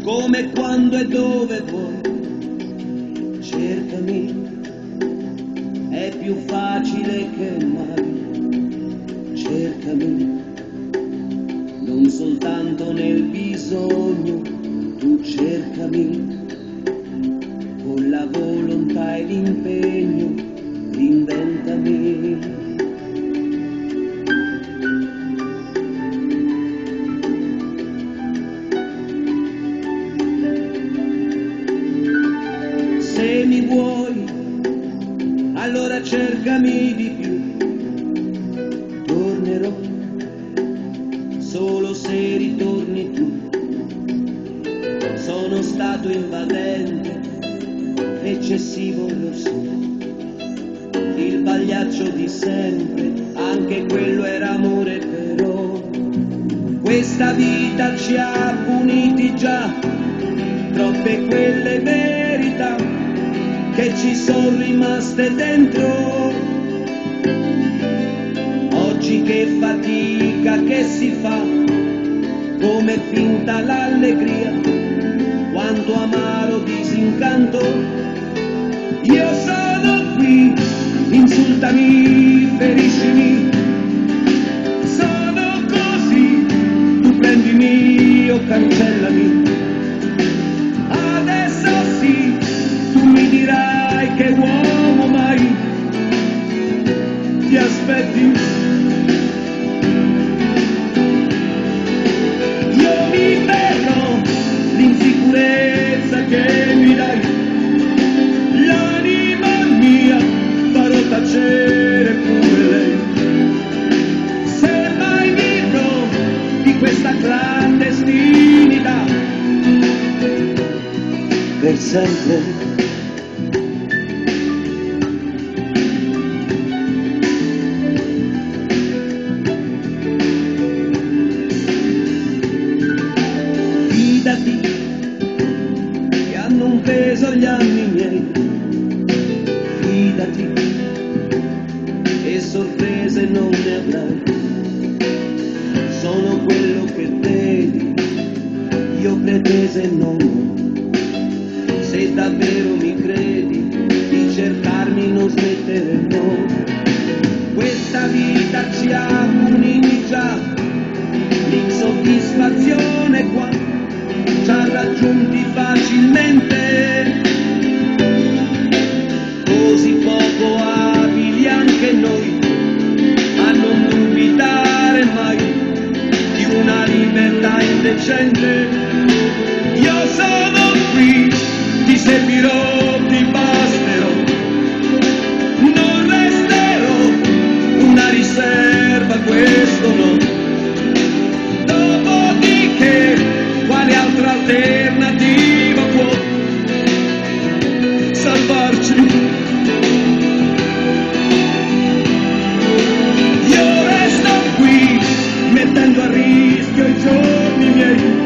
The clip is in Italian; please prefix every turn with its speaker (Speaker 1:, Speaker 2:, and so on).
Speaker 1: come, quando e dove vuoi. Cercami, è più facile che mai. Cercami, non soltanto nel bisogno, tu cercami, con la volontà e l'impegno, reinventami. Se mi vuoi, allora cercami di più. Tornerò solo se ritorni tu. Sono stato invadente, eccessivo lo so. Il pagliaccio di sempre, anche quello era amore, però questa vita ci ha puniti già, troppe quelle verità che ci sono rimaste dentro. Oggi che fatica che si fa, come finta l'allegria, quanto amaro disincanto. Io sono qui, insultami, feriscimi, sono così, tu prendimi o cancellami. Adesso sì, tu mi dirai che uomo mai ti aspetti. Io mi perdo l'insicurezza che mi dai, l'anima mia farò tacere pure lei. Se mai vivrò di questa clandestinità per sempre. Fidati, che hanno un peso gli anni miei. Fidati, e sorprese non ne avrai. Sono quello che vedi, io pretese non ho. Se davvero mi credi, di cercarmi non smettere, no. Questa vita ci ha puniti già, l'insoddisfazione qua ci ha raggiunti facilmente. Così poco abili anche noi a non dubitare mai di una libertà indecente. Io sono qui, ti servirò, ti basterò, non resterò una riserva, questo no. Dopodiché, quale altra alternativa può salvarci? Io resto qui, mettendo a rischio i giorni miei.